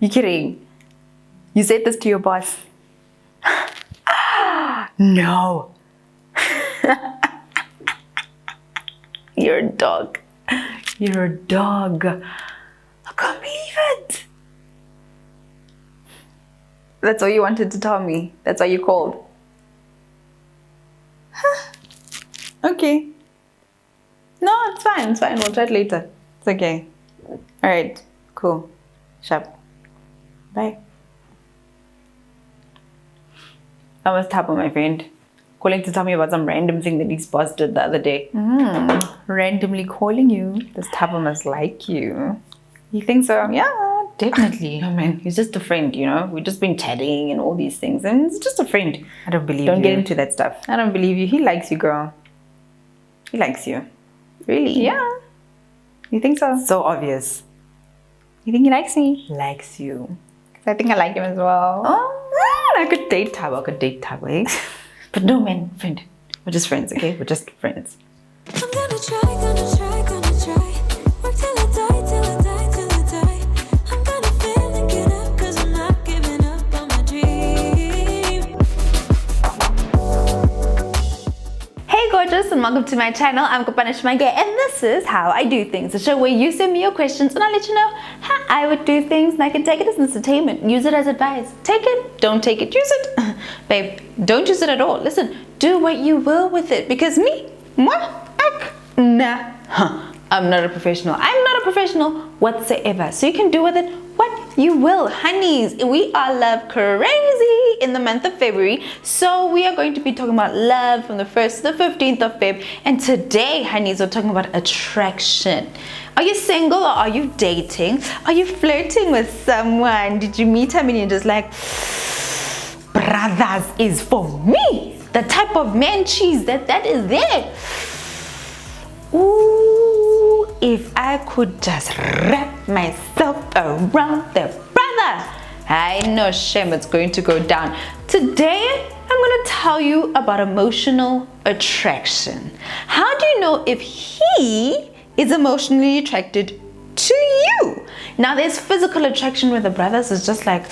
You kidding? You said this to your boss? No. You're a dog. You're a dog. I can't believe it. That's all you wanted to tell me. That's why you called. Okay. No, it's fine. It's fine. We'll chat later. It's okay. All right. Cool. Sharp. Bye. I was Tabo, my friend, calling to tell me about some random thing that his boss did the other day. Randomly calling you. This Tabo must like you. You think so? Yeah, definitely. Oh man, he's just a friend, you know. We've just been chatting and all these things, and he's just a friend. I don't believe you. Don't get into that stuff. I don't believe you. He likes you, girl. He likes you. Really? Yeah. You think so? So obvious. You think he likes me? Likes you. I think I like him as well. Oh, I could date Tabo. I could date Tabo, eh? But no, man, friend. We're just friends, okay? We're just friends. I'm gonna try. Work till I die, till I die, till I die. I'm gonna fail and get up, 'cause I'm not giving up on my dream. Hey gorgeous, and welcome to my channel. I'm Kopano Shimange, and this is How I Do Things, a show where you send me your questions and I let you know how I would do things, and I can take it as entertainment, use it as advice. Take it, don't take it, use it. Babe, don't use it at all. Listen, do what you will with it, because I'm not a professional. I'm not a professional whatsoever. So you can do with it what you will. Honeys, we are love crazy in the month of February. So we are going to be talking about love from the 1st to the 15th of Feb. And today, honeys, we're talking about attraction. Are you single or are you dating? Are you flirting with someone? Did you meet him and you're just like, brothers is for me? The type of man cheese that is there. Ooh, if I could just wrap myself around the brother. I know shame it's going to go down. Today, I'm going to tell you about emotional attraction. How do you know if he is emotionally attracted to you? Now, there's physical attraction where the brothers is just like,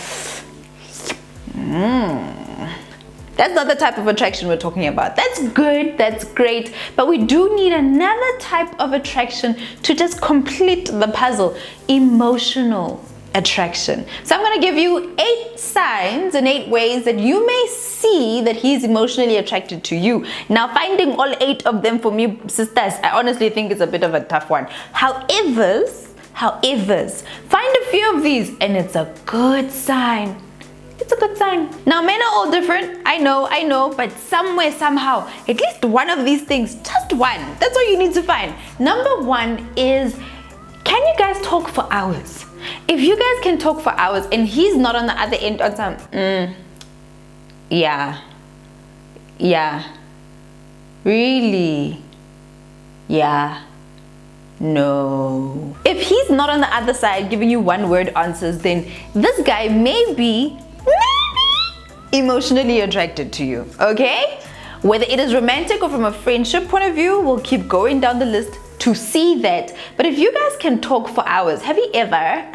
That's not the type of attraction we're talking about. That's good, that's great, but we do need another type of attraction to just complete the puzzle: emotional attraction. So I'm going to give you 8 signs and 8 ways that you may see that he's emotionally attracted to you. Now, finding all 8 of them for me, sisters, I honestly think is a bit of a tough one. However, find a few of these and it's a good sign. It's a good sign. Now, men are all different. I know, but somewhere, somehow, at least one of these things, just one. That's all you need to find. Number 1 is, can you guys talk for hours? If you guys can talk for hours and he's not on the other end on some, yeah, really, yeah, no. If he's not on the other side giving you one-word answers, then this guy may be emotionally attracted to you, okay? Whether it is romantic or from a friendship point of view, we'll keep going down the list to see that. But if you guys can talk for hours, have you ever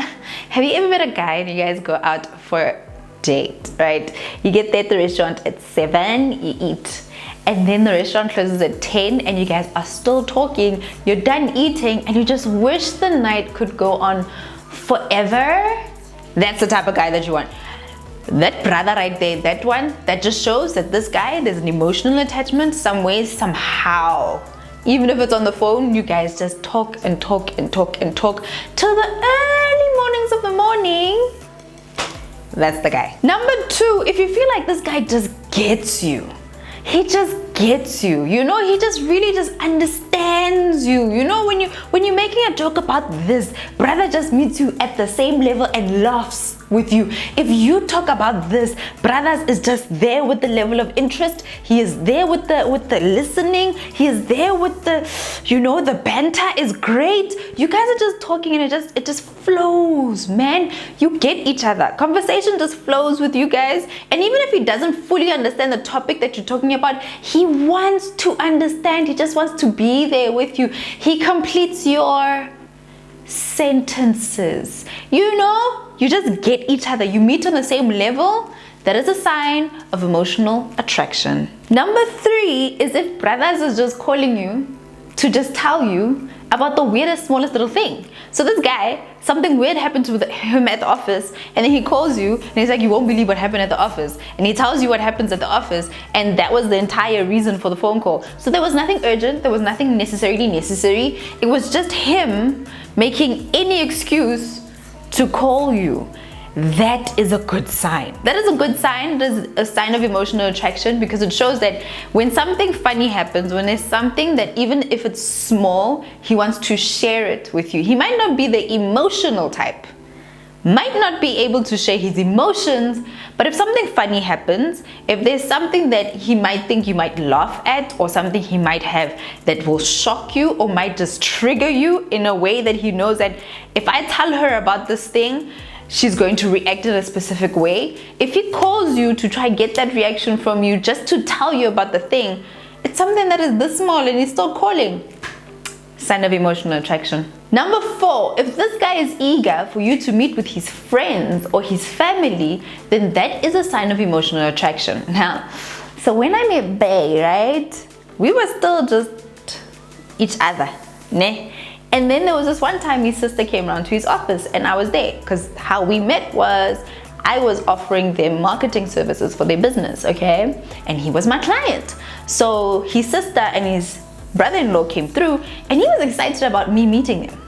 met a guy and you guys go out for a date, right? You get there at the restaurant at 7, you eat, and then the restaurant closes at 10 and you guys are still talking, you're done eating and you just wish the night could go on forever? That's the type of guy that you want. That brother right there, that one, that just shows that this guy, there's an emotional attachment some ways, somehow. Even if it's on the phone, you guys just talk and talk and talk and talk till the early mornings of the morning. That's the guy. Number 2, if you feel like this guy just gets you, he just gets you, you know, he just really just understands you. You know, when you're making a joke about this, brother just meets you at the same level and laughs with you. If you talk about this, brothers is just there with the level of interest. He is there with the listening. He is there with the, you know, the banter is great. You guys are just talking and it just flows, man. You get each other. Conversation just flows with you guys. And even if he doesn't fully understand the topic that you're talking about, he wants to understand. He just wants to be there with you. He completes your sentences. You know, you just get each other. You meet on the same level. That is a sign of emotional attraction. Number 3 is if brothers is just calling you to just tell you about the weirdest, smallest little thing. So this guy, something weird happened to him at the office, and then he calls you and he's like, you won't believe what happened at the office. And he tells you what happens at the office, and that was the entire reason for the phone call. So there was nothing urgent, there was nothing necessarily necessary. It was just him making any excuse to call you. That is a good sign. That is a good sign. That is a sign of emotional attraction, because it shows that when something funny happens, when there's something that even if it's small, he wants to share it with you. He might not be the emotional type, might not be able to share his emotions, but if something funny happens, if there's something that he might think you might laugh at, or something he might have that will shock you or might just trigger you in a way that he knows that if I tell her about this thing, she's going to react in a specific way. If he calls you to try get that reaction from you just to tell you about the thing, it's something that is this small and he's still calling. Sign of emotional attraction. Number 4, if this guy is eager for you to meet with his friends or his family, then that is a sign of emotional attraction. Now, so when I met Bay, right, we were still just each other, ne? And then there was this one time his sister came around to his office and I was there, because how we met was I was offering them marketing services for their business, okay? And he was my client. So his sister and his brother-in-law came through and he was excited about me meeting them.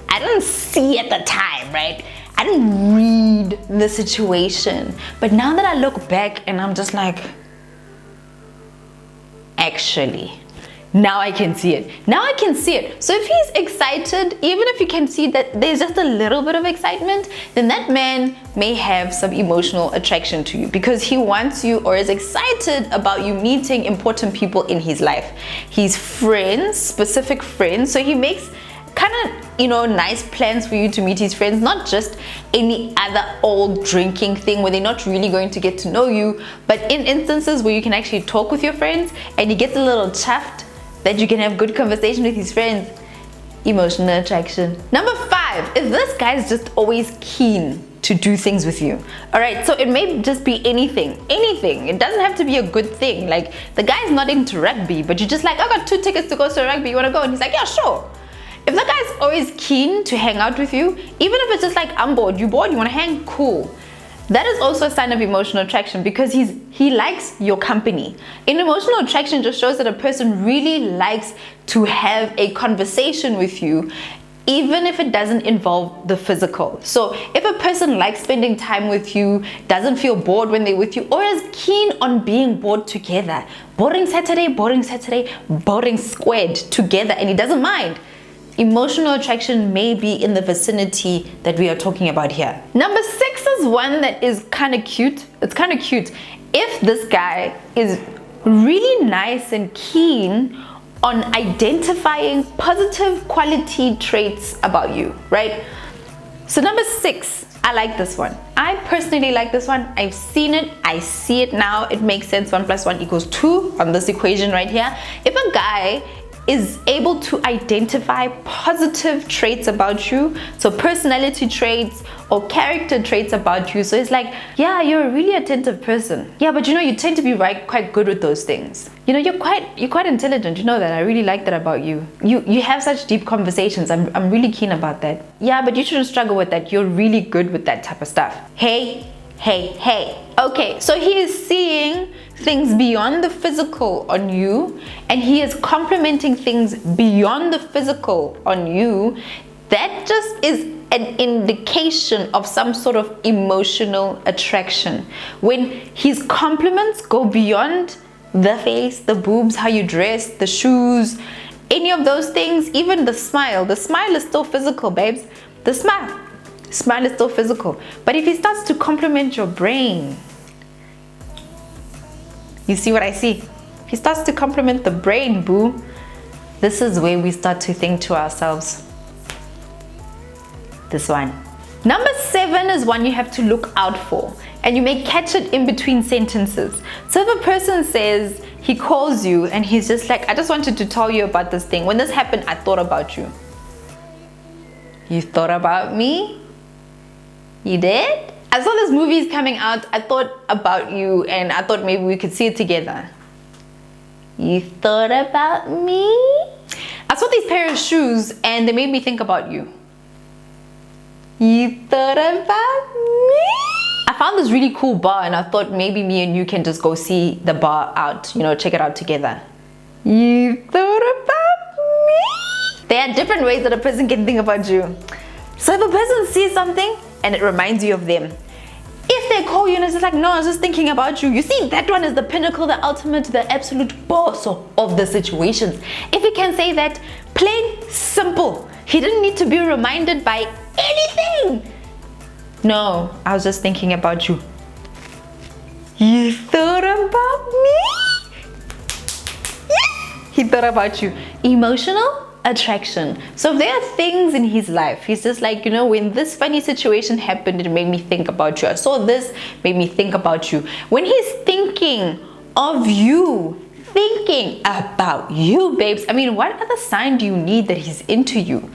I didn't see at the time, right? I didn't read the situation. But now that I look back and I'm just like, actually, now I can see it. Now I can see it. So if he's excited, even if you can see that there's just a little bit of excitement, then that man may have some emotional attraction to you, because he wants you or is excited about you meeting important people in his life. His friends, specific friends. So he makes kind of, you know, nice plans for you to meet his friends, not just any other old drinking thing where they're not really going to get to know you, but in instances where you can actually talk with your friends and he gets a little chuffed that you can have good conversation with his friends. Emotional attraction. Number 5, if this guy is just always keen to do things with you. All right, so it may just be anything. It doesn't have to be a good thing. Like, the guy's not into rugby, but you're just like, I got 2 tickets to go to rugby, you wanna go? And he's like, yeah, sure. If the guy's always keen to hang out with you, even if it's just like, I'm bored, you bored, you wanna hang, cool. That is also a sign of emotional attraction, because he likes your company. And emotional attraction just shows that a person really likes to have a conversation with you, even if it doesn't involve the physical. So if a person likes spending time with you, doesn't feel bored when they're with you, or is keen on being bored together, boring Saturday, boring squared together, and he doesn't mind, emotional attraction may be in the vicinity that we are talking about here. Number 6 is one that is kind of cute. It's kind of cute. If this guy is really nice and keen on identifying positive quality traits about you, right? So number 6, I like this one. I personally like this one. I've seen it. I see it now. It makes sense. 1 + 1 = 2 on this equation right here. If a guy is able to identify positive traits about you, so personality traits or character traits about you, so it's like, yeah, you're a really attentive person, yeah, but you know, you tend to be quite good with those things, you know, you're quite intelligent, you know that, I really like that about you, you have such deep conversations, I'm really keen about that, yeah, but you shouldn't struggle with that, you're really good with that type of stuff. Hey, okay, so he is seeing things beyond the physical on you, and he is complimenting things beyond the physical on you. That just is an indication of some sort of emotional attraction. When his compliments go beyond the face, the boobs, how you dress, the shoes, any of those things, even the smile is still physical, babes. The smile is still physical. But if he starts to compliment your brain, you see what I see? If he starts to compliment the brain, boo, this is where we start to think to ourselves, this one. Number 7 is one you have to look out for, and you may catch it in between sentences. So if a person says, he calls you and he's just like, I just wanted to tell you about this thing. When this happened, I thought about you. You thought about me? You did? I saw this movie is coming out. I thought about you and I thought maybe we could see it together. You thought about me? I saw these pair of shoes and they made me think about you. You thought about me? I found this really cool bar and I thought maybe me and you can just go see the bar out, you know, check it out together. You thought about me? There are different ways that a person can think about you. So if a person sees something and it reminds you of them, if they call you and it's just like, no, I was just thinking about you. You see, that one is the pinnacle, the ultimate, the absolute boss of the situations. If he can say that, plain simple. He didn't need to be reminded by anything. No, I was just thinking about you. You thought about me? Yes! He thought about you. Emotional attraction. So if there are things in his life, he's just like, you know, when this funny situation happened, it made me think about you. I saw this, made me think about you. When he's thinking of you, thinking about you, babes, I mean, what other sign do you need that he's into you?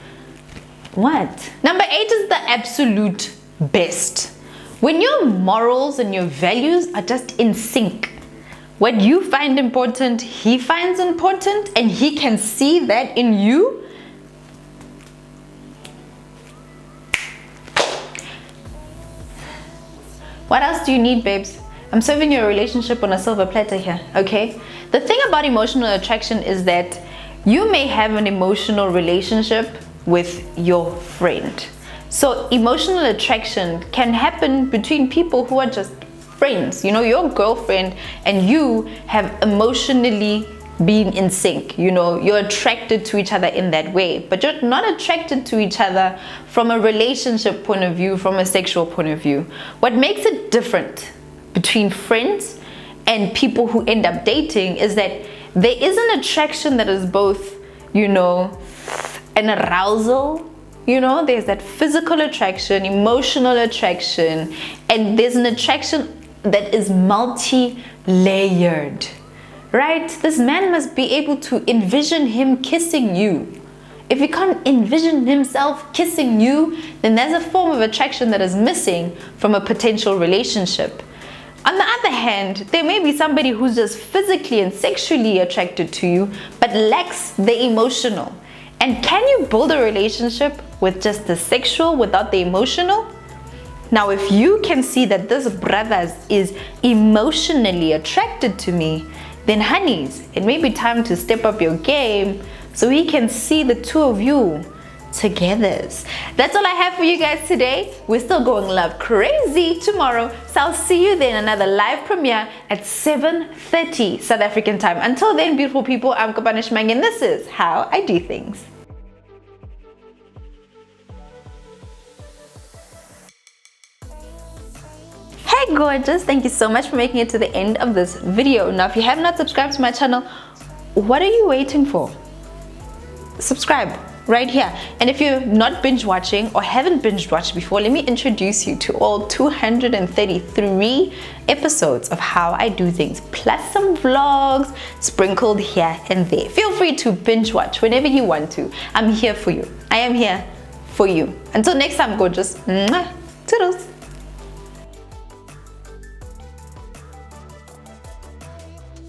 What? Number 8 is the absolute best. When your morals and your values are just in sync. What you find important, he finds important, and he can see that in you. What else do you need, babes? I'm serving you a relationship on a silver platter here, okay? The thing about emotional attraction is that you may have an emotional relationship with your friend. So emotional attraction can happen between people who are just friends. You know, your girlfriend and you have emotionally been in sync. You know, you're attracted to each other in that way, but you're not attracted to each other from a relationship point of view, from a sexual point of view. What makes it different between friends and people who end up dating is that there is an attraction that is both, you know, an arousal. You know, there's that physical attraction, emotional attraction, and there's an attraction that is multi-layered, right? This man must be able to envision him kissing you. If he can't envision himself kissing you, then there's a form of attraction that is missing from a potential relationship. On the other hand, there may be somebody who's just physically and sexually attracted to you, but lacks the emotional. And can you build a relationship with just the sexual without the emotional? Now, if you can see that this brother is emotionally attracted to me, then honeys, it may be time to step up your game so he can see the two of you together. That's all I have for you guys today. We're still going love crazy tomorrow, so I'll see you then, another live premiere at 7:30 South African time. Until then, beautiful people, I'm Kopano Shimange and this is how I do things. Hey gorgeous, thank you so much for making it to the end of this video. Now if you have not subscribed to my channel, what are you waiting for? Subscribe right here. And if you're not binge watching or haven't binge watched before, let me introduce you to all 233 episodes of how I do things, plus some vlogs sprinkled here and there. Feel free to binge watch whenever you want to. I'm here for you. I am here for you. Until next time, gorgeous. Mwah. Toodles.